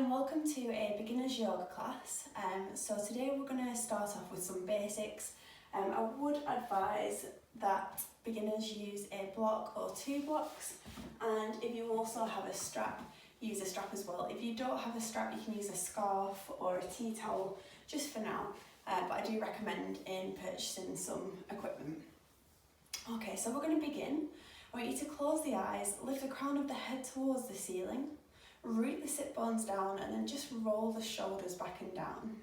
and welcome to a beginner's yoga class. So today we're going to start off with some basics. I would advise that beginners use a block or 2 blocks, and if you also have a strap, use a strap as well. If you don't have a strap, you can use a scarf or a tea towel just for now, but I do recommend in purchasing some equipment. Okay, so we're going to begin. I want you to close the eyes, lift the crown of the head towards the ceiling, root the sit bones down, and then just roll the shoulders back and down.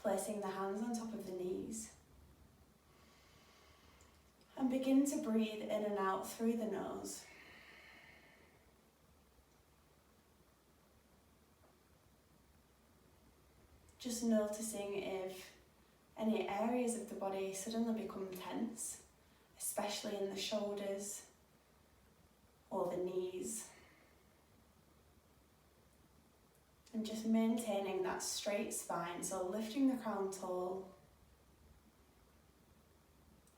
Placing the hands on top of the knees. And begin to breathe in and out through the nose. Just noticing if any areas of the body suddenly become tense, especially in the shoulders or the knees. And just maintaining that straight spine, so lifting the crown tall.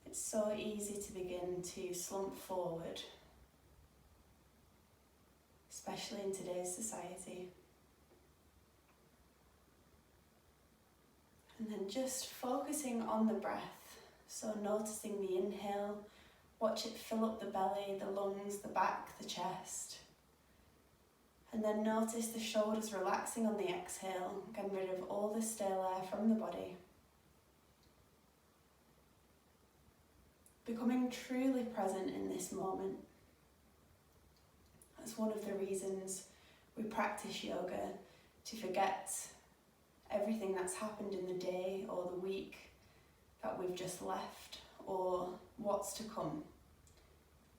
It's so easy to begin to slump forward, especially in today's society. And then just focusing on the breath, so noticing the inhale, watch it fill up the belly, the lungs, the back, the chest. And then notice the shoulders relaxing on the exhale, getting rid of all the stale air from the body. Becoming truly present in this moment. That's one of the reasons we practice yoga, to forget everything that's happened in the day or the week that we've just left or what's to come.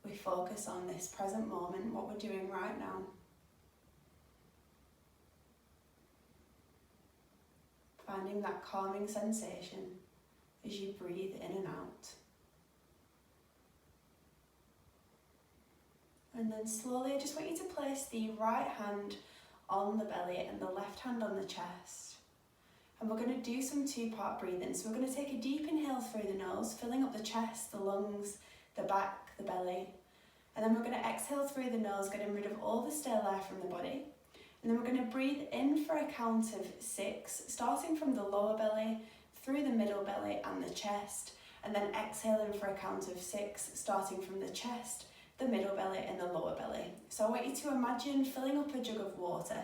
We focus on this present moment, what we're doing right now. Finding that calming sensation as you breathe in and out. And then slowly, I just want you to place the right hand on the belly and the left hand on the chest. And we're going to do some 2-part breathing. So we're going to take a deep inhale through the nose, filling up the chest, the lungs, the back, the belly. And then we're going to exhale through the nose, getting rid of all the stale air from the body. And then we're going to breathe in for a count of 6, starting from the lower belly, through the middle belly and the chest, and then exhaling for a count of 6, starting from the chest, the middle belly and the lower belly. So I want you to imagine filling up a jug of water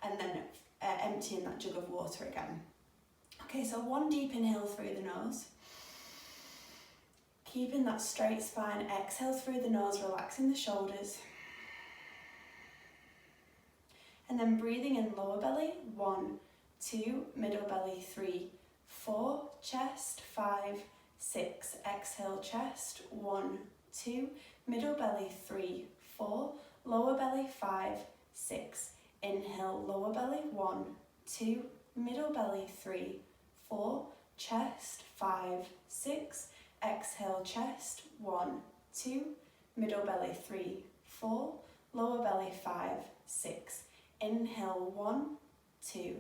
and then emptying that jug of water again. Okay, so 1 deep inhale through the nose. Keeping that straight spine, exhale through the nose, relaxing the shoulders. And then breathing in lower belly, 1, 2, middle belly, 3, 4, chest, 5, 6, exhale chest, 1, 2, middle belly, 3, 4, lower belly, 5, 6, inhale, lower belly, 1, 2, middle belly, 3, 4, chest, 5, 6, exhale chest, 1, 2, middle belly, 3, 4, lower belly, 5, 6, inhale 1, 2,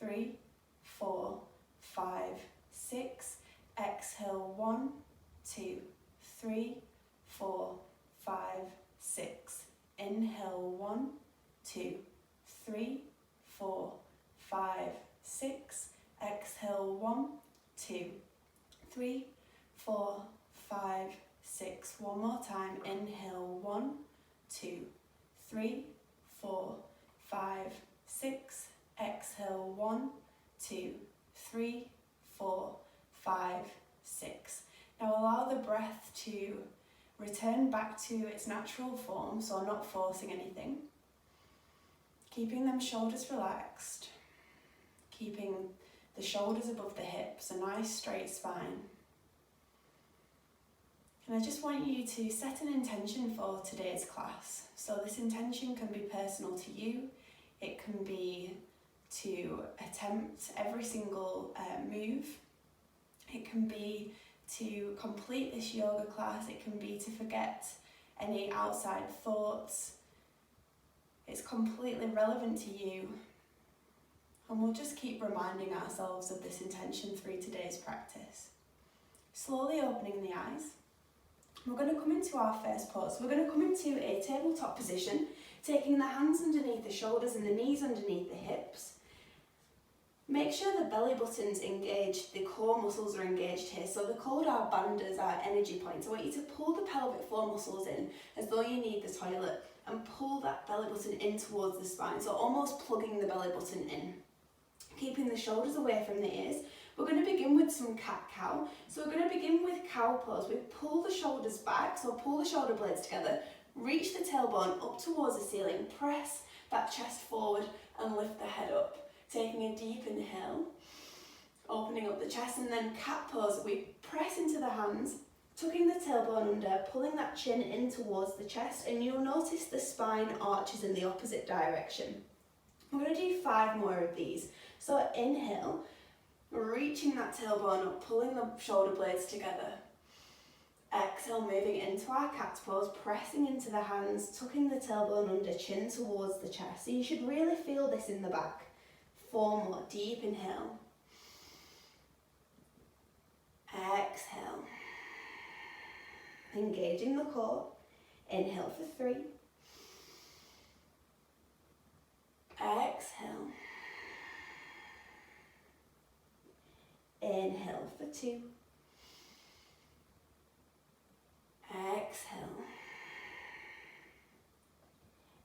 3, 4, 5, 6, exhale 1, 2, 3, 4, 5, 6, inhale 1, 2, 3, 4, 5, 6, exhale 1, 2, 3, 4, 5, 6. One more time, inhale 1, 2, 3, 4, 5, 6, exhale 1, 2, 3, 4, 5, 6. Now allow the breath to return back to its natural form, so not forcing anything. Keeping them shoulders relaxed, keeping the shoulders above the hips, a nice straight spine. And I just want you to set an intention for today's class. So this intention can be personal to you. It can be to attempt every single move. It can be to complete this yoga class. It can be to forget any outside thoughts. It's completely relevant to you. And we'll just keep reminding ourselves of this intention through today's practice. Slowly opening the eyes. We're going to come into our first pose. We're going to come into a tabletop position. Taking the hands underneath the shoulders and the knees underneath the hips. Make sure the belly button's engaged, the core muscles are engaged here. So they're called our bandhas, our energy points. I want you to pull the pelvic floor muscles in as though you need the toilet and pull that belly button in towards the spine. So almost plugging the belly button in. Keeping the shoulders away from the ears. We're going to begin with some cat-cow. So we're going to begin with cow pose. We pull the shoulders back, so pull the shoulder blades together, reach the tailbone up towards the ceiling, press that chest forward and lift the head up. Taking a deep inhale, opening up the chest, and then cat pose. We press into the hands, tucking the tailbone under, pulling that chin in towards the chest, and you'll notice the spine arches in the opposite direction. We're going to do 5 more of these. So inhale, reaching that tailbone up, pulling the shoulder blades together. Exhale, moving into our cat pose, pressing into the hands, tucking the tailbone under, chin towards the chest. So you should really feel this in the back. 4 more, deep inhale. Exhale. Engaging the core. Inhale for 3. Exhale. Inhale for 2. Exhale.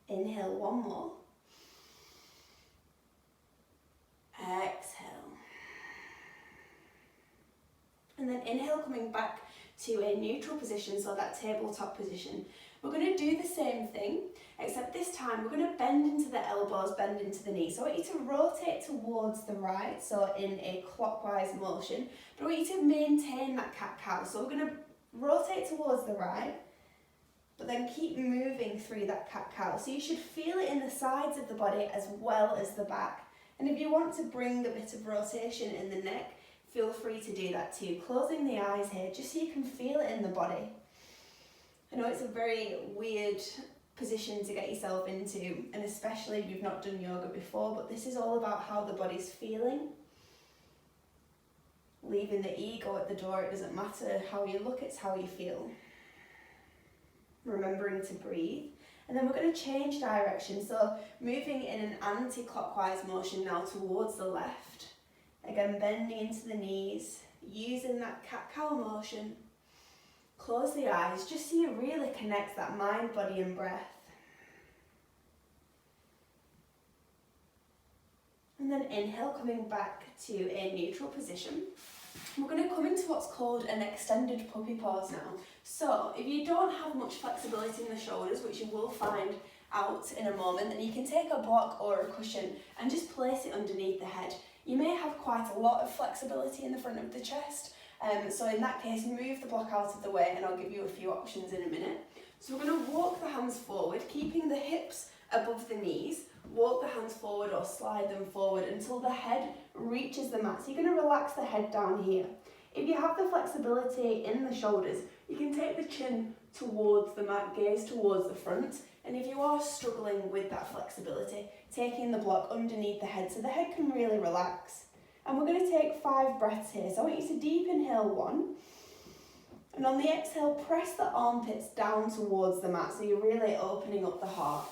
Inhale 1 more. Exhale. And then inhale, coming back to a neutral position, so that tabletop position. We're going to do the same thing, except this time we're going to bend into the elbows, bend into the knees. So I want you to rotate towards the right, so in a clockwise motion, but I want you to maintain that cat-cow. So we're going to rotate towards the right, but then keep moving through that cat-cow. So you should feel it in the sides of the body as well as the back. And if you want to bring a bit of rotation in the neck, feel free to do that too. Closing the eyes here, just so you can feel it in the body. I know it's a very weird position to get yourself into, and especially if you've not done yoga before, but this is all about how the body's feeling. Leaving the ego at the door, it doesn't matter how you look, it's how you feel. Remembering to breathe. And then we're going to change direction, so moving in an anti-clockwise motion now towards the left. Again, bending into the knees, using that cat-cow motion. Close the eyes, just so you really connect that mind, body and breath. And then inhale, coming back to a neutral position. We're going to come into what's called an extended puppy pose now. So if you don't have much flexibility in the shoulders, which you will find out in a moment, then you can take a block or a cushion and just place it underneath the head. You may have quite a lot of flexibility in the front of the chest, so in that case move the block out of the way and I'll give you a few options in a minute. So we're going to walk the hands forward, keeping the hips above the knees. Walk the hands forward or slide them forward until the head reaches the mat. So you're going to relax the head down here. If you have the flexibility in the shoulders, you can take the chin towards the mat, gaze towards the front. And if you are struggling with that flexibility, taking the block underneath the head so the head can really relax. And we're going to take 5 breaths here. So I want you to deep inhale 1. And on the exhale, press the armpits down towards the mat so you're really opening up the heart.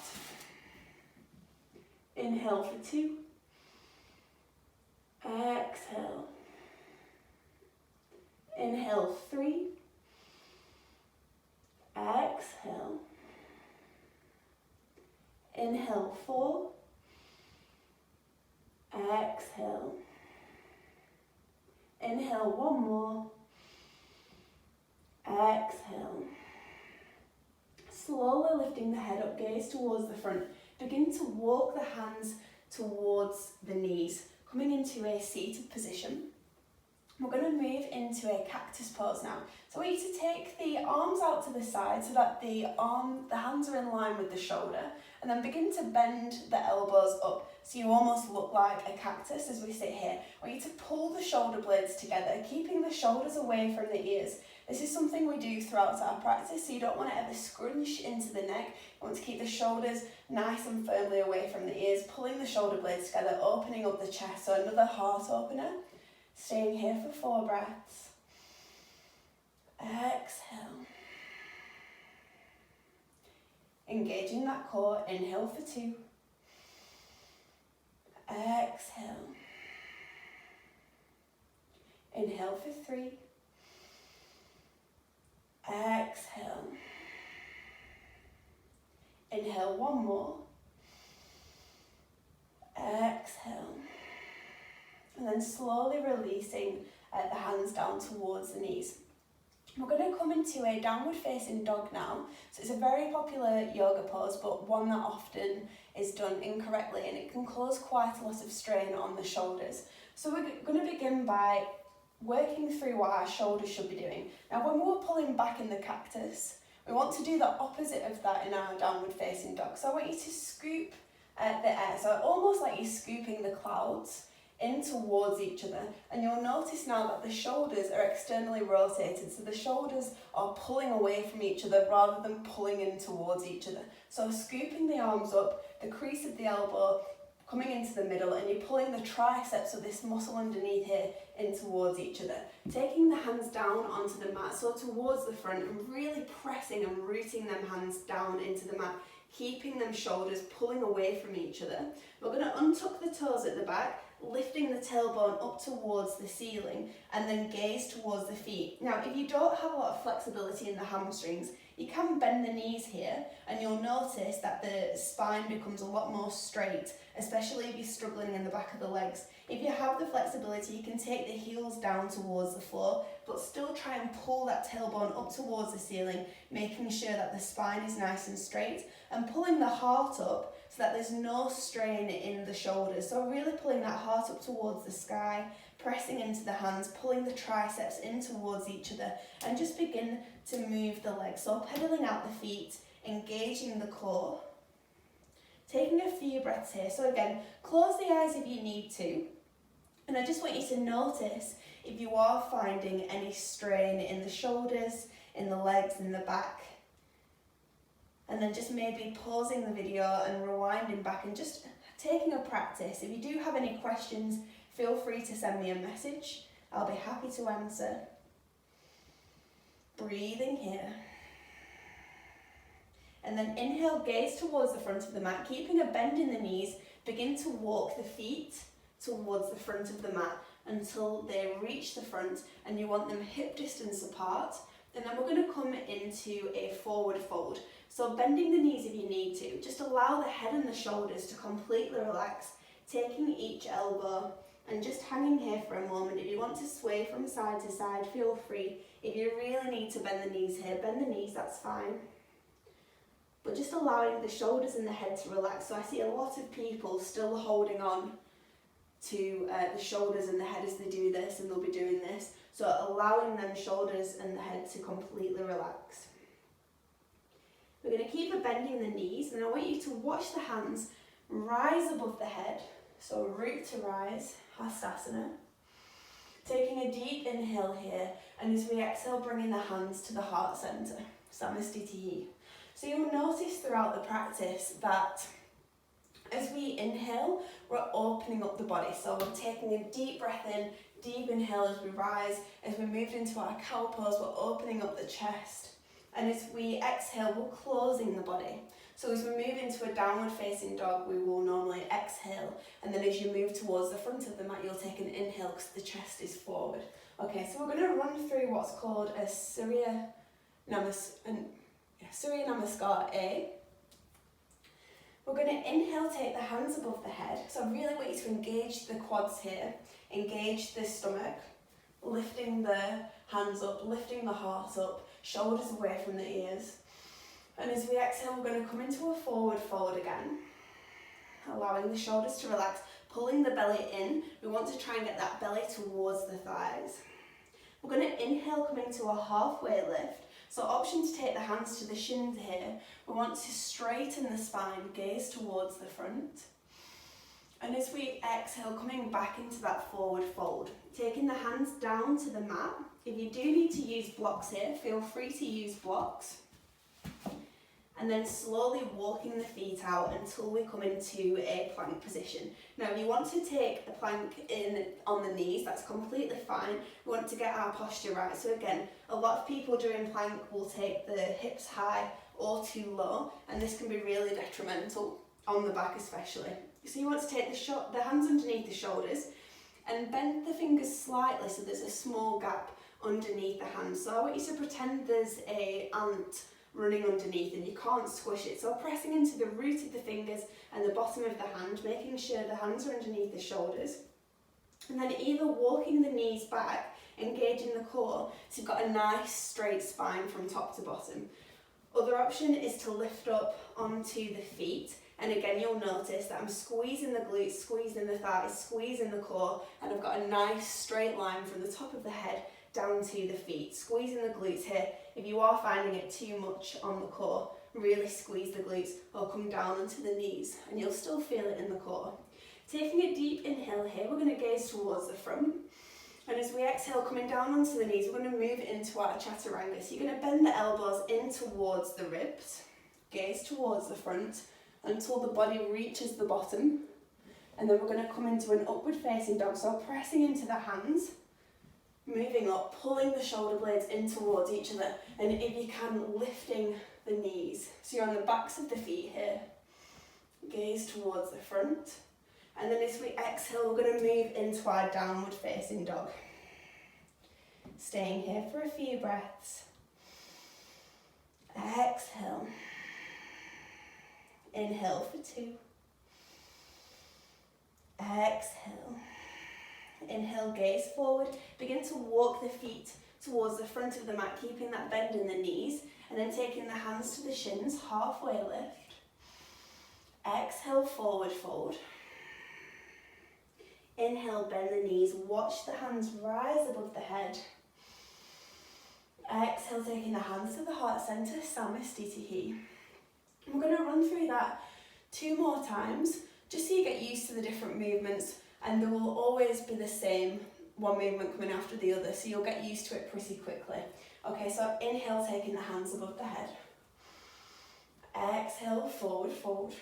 Inhale for 2. Exhale. Inhale 3. Exhale. Inhale 4. Exhale. Inhale 1 more. Exhale. Slowly lifting the head up, gaze towards the front. Begin to walk the hands towards the knees, coming into a seated position. We're going to move into a cactus pose now. So I want you to take the arms out to the side so that the hands are in line with the shoulder, and then begin to bend the elbows up so you almost look like a cactus as we sit here. I want you to pull the shoulder blades together, keeping the shoulders away from the ears. This is something we do throughout our practice, so you don't want to ever scrunch into the neck. You want to keep the shoulders nice and firmly away from the ears, pulling the shoulder blades together, opening up the chest. So another heart opener. Staying here for 4 breaths. Exhale. engaging that core. Inhale for 2. Exhale. Inhale for 3. Exhale. Inhale one more. Exhale. And then slowly releasing the hands down towards the knees. We're going to come into a downward facing dog now. So it's a very popular yoga pose, but one that often is done incorrectly, and it can cause quite a lot of strain on the shoulders. So we're going to begin by working through what our shoulders should be doing. Now when we're pulling back in the cactus, we want to do the opposite of that in our downward facing dog. So I want you to scoop the air, so almost like you're scooping the clouds in towards each other, and you'll notice now that the shoulders are externally rotated, so the shoulders are pulling away from each other rather than pulling in towards each other. So scooping the arms up, the crease of the elbow coming into the middle, and you're pulling the triceps of this muscle underneath here in towards each other. Taking the hands down onto the mat, so towards the front, and really pressing and rooting them hands down into the mat, keeping them shoulders pulling away from each other. We're going to untuck the toes at the back, lifting the tailbone up towards the ceiling, and then gaze towards the feet. Now, if you don't have a lot of flexibility in the hamstrings, you can bend the knees here, and you'll notice that the spine becomes a lot more straight, especially if you're struggling in the back of the legs. If you have the flexibility, you can take the heels down towards the floor, but still try and pull that tailbone up towards the ceiling, making sure that the spine is nice and straight, and pulling the heart up so that there's no strain in the shoulders. So really pulling that heart up towards the sky, pressing into the hands, pulling the triceps in towards each other, and just begin to move the legs. So pedaling out the feet, engaging the core. Taking a few breaths here. So again, close the eyes if you need to. And I just want you to notice if you are finding any strain in the shoulders, in the legs, in the back. And then just maybe pausing the video and rewinding back and just taking a practice. If you do have any questions, feel free to send me a message. I'll be happy to answer. Breathing here. And then inhale, gaze towards the front of the mat, keeping a bend in the knees. Begin to walk the feet towards the front of the mat until they reach the front, and you want them hip distance apart. And then we're going to come into a forward fold. So bending the knees if you need to. Just allow the head and the shoulders to completely relax, taking each elbow and just hanging here for a moment. If you want to sway from side to side, feel free. If you really need to bend the knees here, bend the knees, that's fine. But just allowing the shoulders and the head to relax. So I see a lot of people still holding on to the shoulders and the head as they do this, and they'll be doing this. So allowing them shoulders and the head to completely relax. We're going to keep bending the knees, and I want you to watch the hands rise above the head. So root to rise, Hastasana. Taking a deep inhale here, and as we exhale, bringing the hands to the heart center, Samastitihi. So you'll notice throughout the practice that as we inhale, we're opening up the body. So we're taking a deep breath in, deep inhale as we rise. As we move into our cow pose, we're opening up the chest. And as we exhale, we're closing the body. So as we move into a downward facing dog, we will normally exhale. And then as you move towards the front of the mat, you'll take an inhale because the chest is forward. Okay, so we're going to run through what's called a Surya Namaskar A. We're going to inhale, take the hands above the head. So I really want you to engage the quads here, engage the stomach, lifting the hands up, lifting the heart up, shoulders away from the ears. And as we exhale, we're going to come into a forward fold again, allowing the shoulders to relax, pulling the belly in. We want to try and get that belly towards the thighs. We're going to inhale, coming to a halfway lift. So option to take the hands to the shins here. We want to straighten the spine, gaze towards the front. And as we exhale, coming back into that forward fold, taking the hands down to the mat. If you do need to use blocks here, feel free to use blocks. And then slowly walking the feet out until we come into a plank position. Now, if you want to take a plank in on the knees, that's completely fine. We want to get our posture right. So again, a lot of people during plank will take the hips high or too low, and this can be really detrimental on the back especially. So you want to take the hands underneath the shoulders and bend the fingers slightly so there's a small gap underneath the hands. So I want you to pretend there's an ant running underneath and you can't squish it. So pressing into the root of the fingers and the bottom of the hand, making sure the hands are underneath the shoulders. And then either walking the knees back, engaging the core, so you've got a nice straight spine from top to bottom. Other option is to lift up onto the feet, and again you'll notice that I'm squeezing the glutes, squeezing the thighs, squeezing the core, and I've got a nice straight line from the top of the head down to the feet, squeezing the glutes here. If you are finding it too much on the core, really squeeze the glutes or come down onto the knees and you'll still feel it in the core. Taking a deep inhale here, we're going to gaze towards the front. And as we exhale, coming down onto the knees, we're going to move into our chaturanga. So you're going to bend the elbows in towards the ribs, gaze towards the front until the body reaches the bottom. And then we're going to come into an upward facing dog. So pressing into the hands, moving up, pulling the shoulder blades in towards each other. And if you can, lifting the knees. So you're on the backs of the feet here. Gaze towards the front. And then as we exhale, we're going to move into our downward facing dog. Staying here for a few breaths. Exhale. Inhale for 2. Exhale. Inhale, gaze forward. Begin to walk the feet towards the front of the mat, keeping that bend in the knees. And then taking the hands to the shins, halfway lift. Exhale, forward fold. Inhale, bend the knees, watch the hands rise above the head. Exhale, taking the hands to the heart center, Samastitihi. We're going to run through that 2 more times, just so you get used to the different movements, and there will always be the same one movement coming after the other, so you'll get used to it pretty quickly. Okay, so inhale, taking the hands above the head. Exhale, forward fold.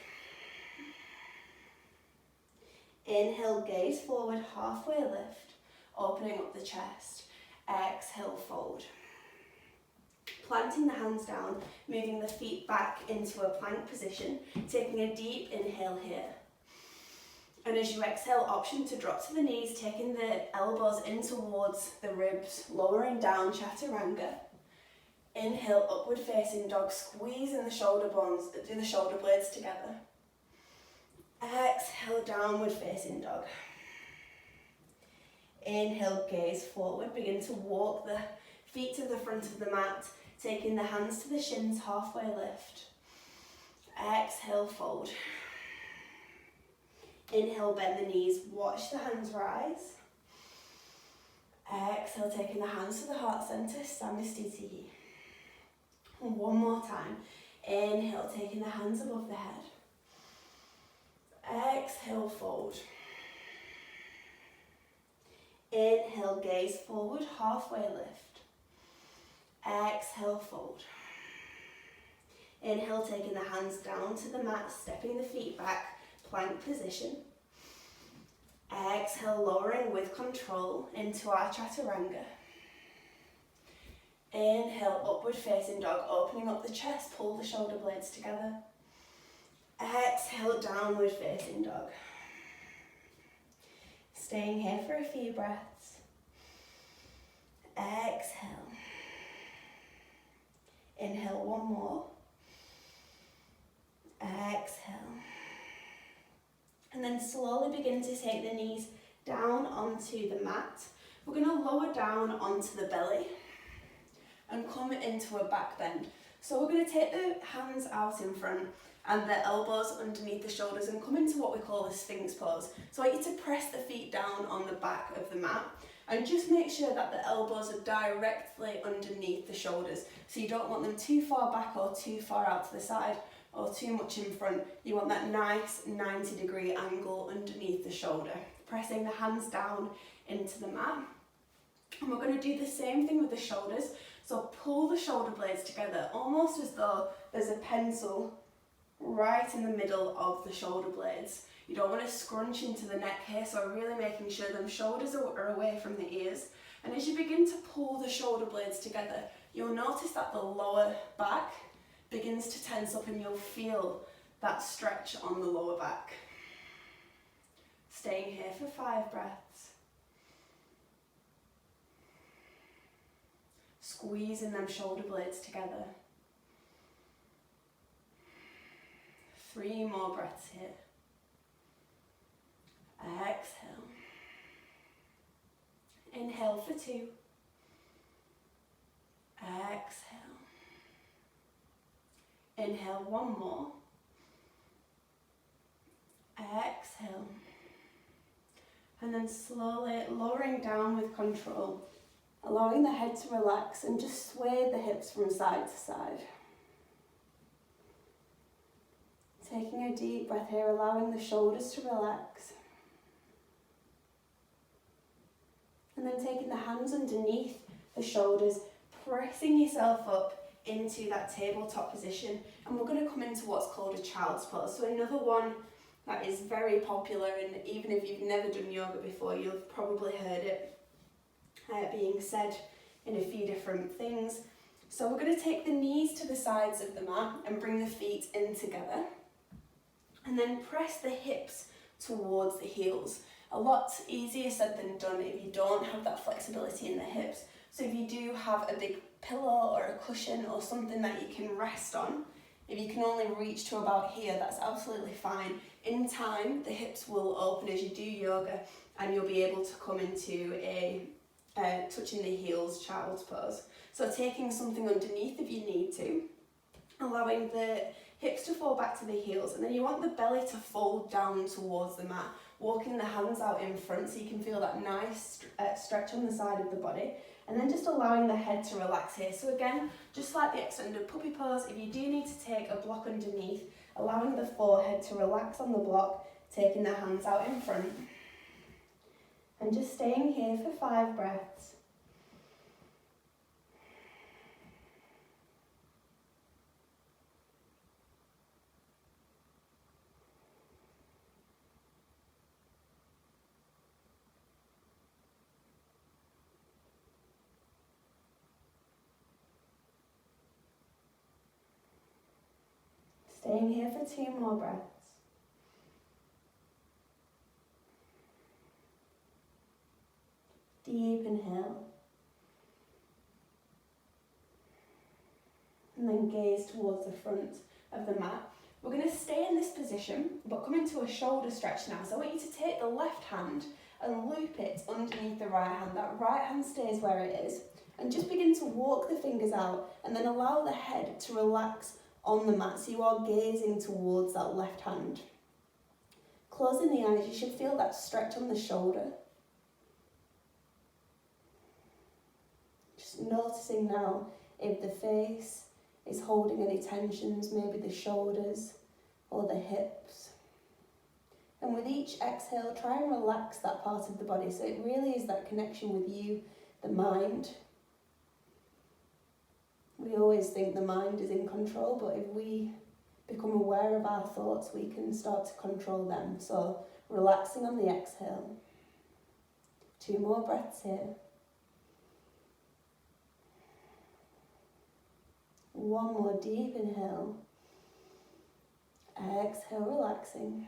Inhale, gaze forward, halfway lift, opening up the chest. Exhale, fold. Planting the hands down, moving the feet back into a plank position, taking a deep inhale here. And as you exhale, option to drop to the knees, taking the elbows in towards the ribs, lowering down, chaturanga. Inhale, upward facing dog, squeezing the shoulder bones, the shoulder blades together. Exhale, downward facing dog. Inhale, gaze forward. Begin to walk the feet to the front of the mat, taking the hands to the shins, halfway lift. Exhale, fold. Inhale, bend the knees, watch the hands rise. Exhale, taking the hands to the heart center, Samastitihi. One more time. Inhale, taking the hands above the head. Exhale, fold. Inhale, gaze forward, halfway lift. Exhale, fold. Inhale, taking the hands down to the mat, stepping the feet back, plank position. Exhale, lowering with control into our chaturanga. Inhale, upward facing dog, opening up the chest, pull the shoulder blades together. Exhale, downward facing dog. Staying here for a few breaths. Exhale. Inhale, one more. Exhale. And then slowly begin to take the knees down onto the mat. We're going to lower down onto the belly and come into a back bend. So we're going to take the hands out in front and the elbows underneath the shoulders and come into what we call the Sphinx pose. So I want you to press the feet down on the back of the mat and just make sure that the elbows are directly underneath the shoulders. So you don't want them too far back or too far out to the side or too much in front. You want that nice 90-degree angle underneath the shoulder. Pressing the hands down into the mat. And we're going to do the same thing with the shoulders. So pull the shoulder blades together, almost as though there's a pencil right in the middle of the shoulder blades. You don't want to scrunch into the neck here, so really making sure them shoulders are away from the ears. And as you begin to pull the shoulder blades together, you'll notice that the lower back begins to tense up and you'll feel that stretch on the lower back. Staying here for 5 breaths. Squeezing them shoulder blades together. 3 more breaths here. Exhale. Inhale for 2. Exhale. Inhale 1 more. Exhale. And then slowly lowering down with control, allowing the head to relax and just sway the hips from side to side. Taking a deep breath here, allowing the shoulders to relax. And then taking the hands underneath the shoulders, pressing yourself up into that tabletop position. And we're going to come into what's called a child's pose. So another one that is very popular, and even if you've never done yoga before, you've probably heard it being said in a few different things. So we're going to take the knees to the sides of the mat and bring the feet in together. And then press the hips towards the heels. A lot easier said than done if you don't have that flexibility in the hips. So if you do have a big pillow or a cushion or something that you can rest on, if you can only reach to about here, that's absolutely fine. In time, the hips will open as you do yoga and you'll be able to come into a touching the heels child's pose. So taking something underneath if you need to, allowing the hips to fall back to the heels, and then you want the belly to fold down towards the mat, walking the hands out in front so you can feel that nice stretch on the side of the body, and then just allowing the head to relax here. So again, just like the extended puppy pose, if you do need to take a block underneath, allowing the forehead to relax on the block, taking the hands out in front, and just staying here for 5 breaths. Staying here for 2 more breaths. Deep inhale. And then gaze towards the front of the mat. We're going to stay in this position, but come into a shoulder stretch now. So I want you to take the left hand and loop it underneath the right hand. That right hand stays where it is. And just begin to walk the fingers out and then allow the head to relax on the mat, so you are gazing towards that left hand. Closing the eyes, you should feel that stretch on the shoulder. Just noticing now if the face is holding any tensions, maybe the shoulders or the hips. And with each exhale, try and relax that part of the body, so it really is that connection with you, the mind. We always think the mind is in control, but if we become aware of our thoughts, we can start to control them. So relaxing on the exhale. 2 more breaths here. 1 more deep inhale. Exhale, relaxing.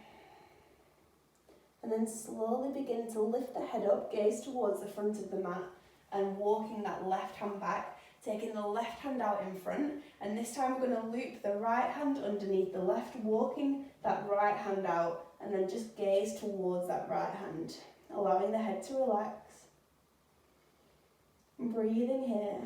And then slowly begin to lift the head up, gaze towards the front of the mat, and walking that left hand back. Taking the left hand out in front, and this time we're going to loop the right hand underneath the left, walking that right hand out, and then just gaze towards that right hand, allowing the head to relax. And breathing here.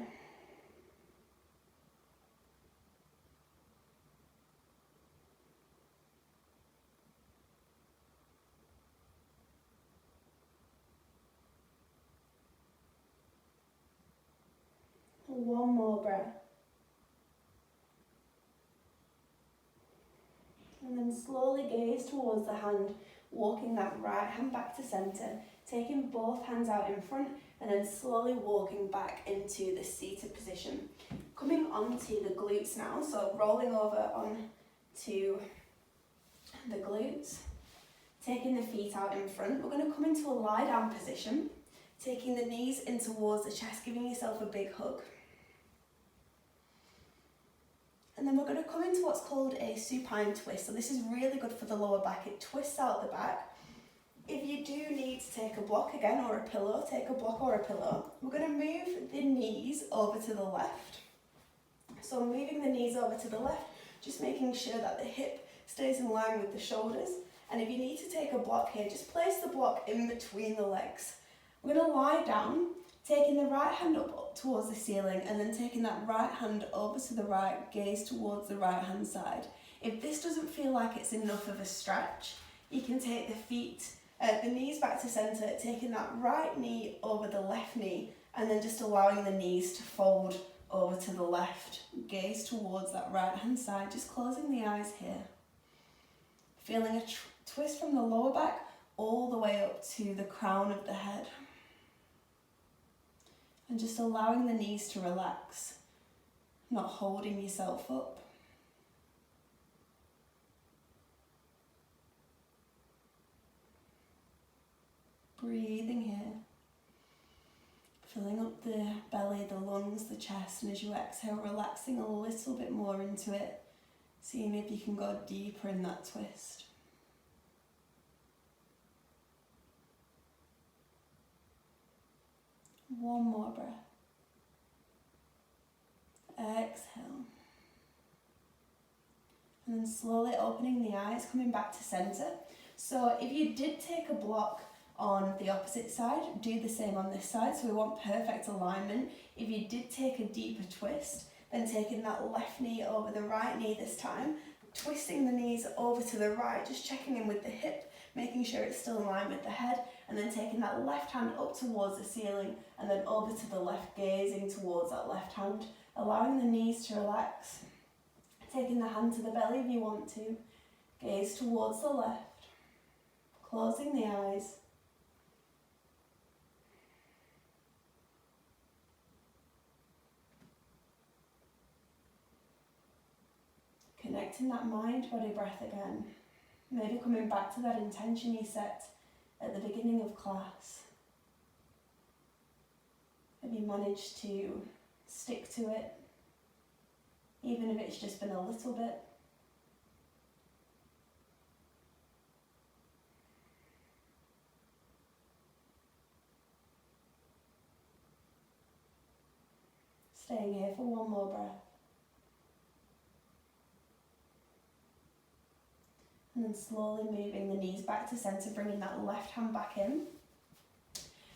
One more breath. And then slowly gaze towards the hand, walking that right hand back to centre, taking both hands out in front, and then slowly walking back into the seated position. Coming onto the glutes now, so rolling over onto the glutes, taking the feet out in front. We're going to come into a lie down position, taking the knees in towards the chest, giving yourself a big hug. And then we're going to come into what's called a supine twist. So this is really good for the lower back. It twists out the back. If you do need to take a block again or a pillow, take a block or a pillow. We're going to move the knees over to the left. So moving the knees over to the left, just making sure that the hip stays in line with the shoulders. And if you need to take a block here, just place the block in between the legs. We're going to lie down, taking the right hand up towards the ceiling and then taking that right hand over to the right, gaze towards the right hand side. If this doesn't feel like it's enough of a stretch, you can take the knees back to centre, taking that right knee over the left knee and then just allowing the knees to fold over to the left. Gaze towards that right hand side, just closing the eyes here. Feeling a twist from the lower back all the way up to the crown of the head. And just allowing the knees to relax, not holding yourself up. Breathing here. Filling up the belly, the lungs, the chest, and as you exhale, relaxing a little bit more into it. Seeing if you can go deeper in that twist. One more breath. Exhale. And then slowly opening the eyes, coming back to centre. So if you did take a block on the opposite side, do the same on this side. So we want perfect alignment. If you did take a deeper twist, then taking that left knee over the right knee this time, twisting the knees over to the right, just checking in with the hip, making sure it's still in line with the head, and then taking that left hand up towards the ceiling and then over to the left, gazing towards that left hand, allowing the knees to relax, taking the hand to the belly if you want to, gaze towards the left, closing the eyes. Connecting that mind-body breath again. Maybe coming back to that intention you set at the beginning of class. Have you managed to stick to it, even if it's just been a little bit? Staying here for one more breath. And then slowly moving the knees back to centre, bringing that left hand back in.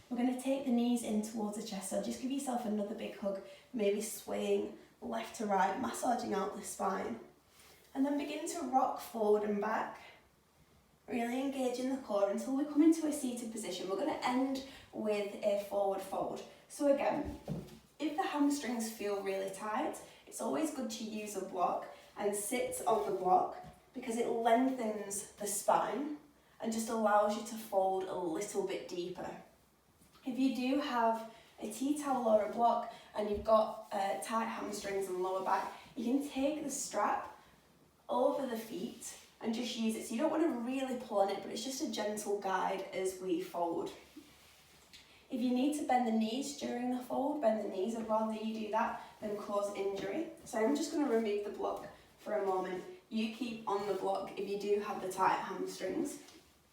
We're going to take the knees in towards the chest, so just give yourself another big hug, maybe swaying left to right, massaging out the spine. And then begin to rock forward and back, really engaging the core until we come into a seated position. We're going to end with a forward fold. So again, if the hamstrings feel really tight, it's always good to use a block and sit on the block, because it lengthens the spine and just allows you to fold a little bit deeper. If you do have a tea towel or a block and you've got tight hamstrings and lower back, you can take the strap over the feet and just use it. So you don't want to really pull on it, but it's just a gentle guide as we fold. If you need to bend the knees during the fold, bend the knees. I'd rather you do that than cause injury. So I'm just going to remove the block for a moment. You keep on the block if you do have the tight hamstrings.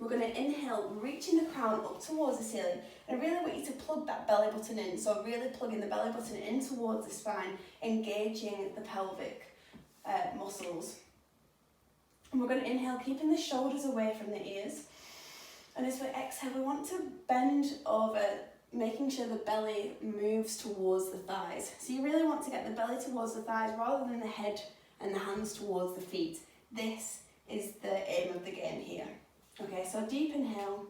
We're going to inhale, reaching the crown up towards the ceiling. And I really want you to plug that belly button in. So really plugging the belly button in towards the spine, engaging the pelvic muscles. And we're going to inhale, keeping the shoulders away from the ears. And as we exhale, we want to bend over, making sure the belly moves towards the thighs. So you really want to get the belly towards the thighs rather than the head and the hands towards the feet. This is the aim of the game here. Okay, so deep inhale,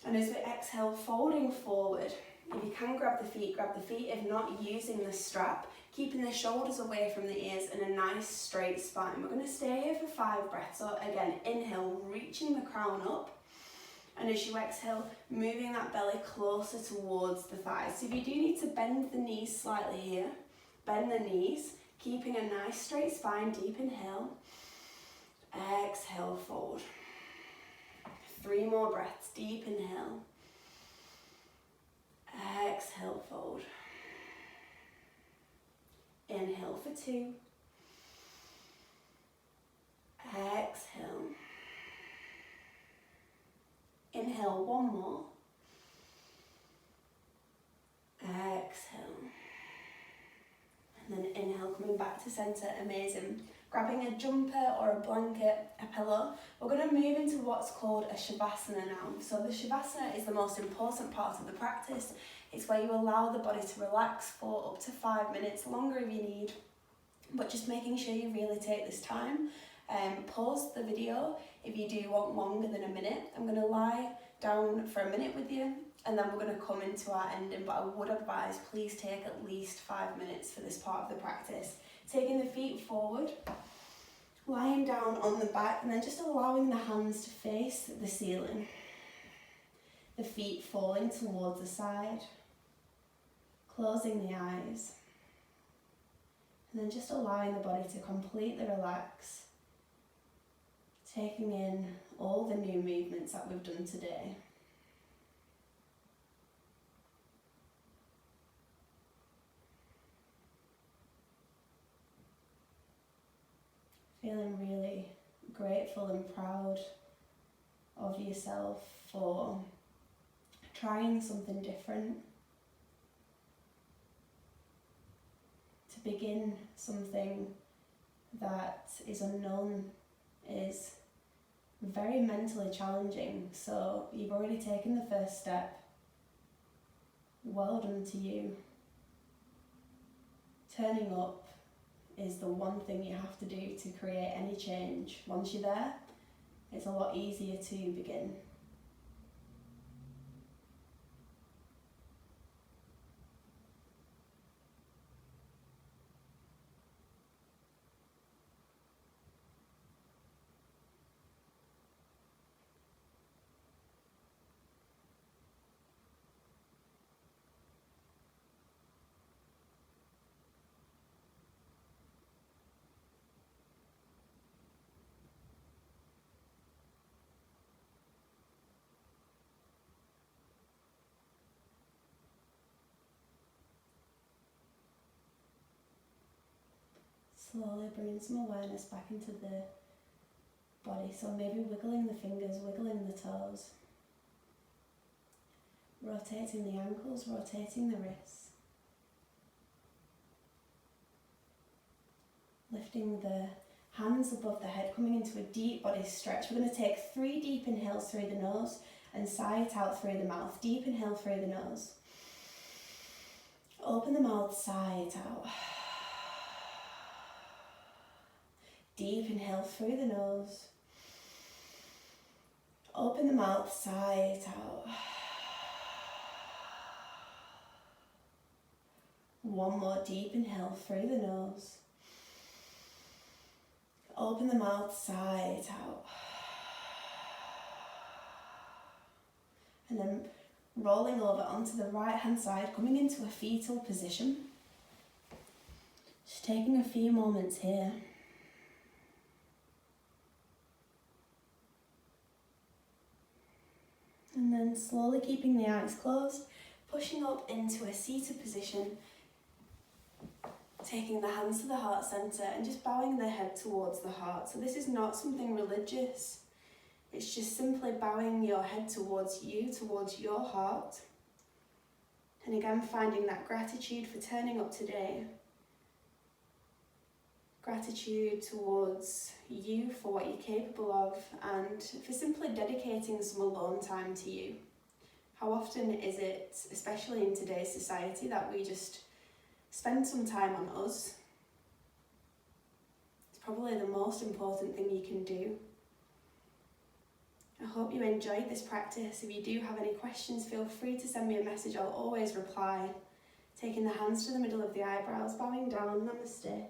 and as we exhale, folding forward. If you can grab the feet, grab the feet. If not, using the strap, keeping the shoulders away from the ears and a nice straight spine. We're going to stay here for 5 breaths. So again, inhale, reaching the crown up. And as you exhale, moving that belly closer towards the thighs. So if you do need to bend the knees slightly here, bend the knees, keeping a nice straight spine, deep inhale. Exhale, fold. 3 more breaths, deep inhale. Exhale, fold. Inhale for 2. Exhale. Inhale, one more. Exhale. And then inhale, coming back to centre, amazing. Grabbing a jumper or a blanket, a pillow. We're going to move into what's called a Shavasana now. So the Shavasana is the most important part of the practice. It's where you allow the body to relax for up to 5 minutes, longer if you need, but just making sure you really take this time. Pause the video if you do want longer than a minute. I'm going to lie down for a minute with you, and then we're going to come into our ending, but I would advise please take at least 5 minutes for this part of the practice. Taking the feet forward, lying down on the back, and then just allowing the hands to face the ceiling. The feet falling towards the side, closing the eyes, and then just allowing the body to completely relax, taking in all the new movements that we've done today. Feeling really grateful and proud of yourself for trying something different, to begin something that is unknown is very mentally challenging. So you've already taken the first step. Well done to you. Turning up is the one thing you have to do to create any change. Once you're there, it's a lot easier to begin. Slowly bringing some awareness back into the body, so maybe wiggling the fingers, wiggling the toes, rotating the ankles, rotating the wrists, lifting the hands above the head, coming into a deep body stretch. We're going to take 3 deep inhales through the nose and sigh it out through the mouth. Deep inhale through the nose. Open the mouth, sigh it out. Deep inhale through the nose. Open the mouth, sigh it out. One more deep inhale through the nose. Open the mouth, sigh it out. And then rolling over onto the right hand side, coming into a fetal position. Just taking a few moments here. And then slowly keeping the eyes closed, pushing up into a seated position, taking the hands to the heart centre and just bowing the head towards the heart. So this is not something religious, it's just simply bowing your head towards you, towards your heart. And again, finding that gratitude for turning up today. Gratitude towards you for what you're capable of, and for simply dedicating some alone time to you. How often is it, especially in today's society, that we just spend some time on us? It's probably the most important thing you can do. I hope you enjoyed this practice. If you do have any questions, feel free to send me a message. I'll always reply. Taking the hands to the middle of the eyebrows, bowing down, namaste.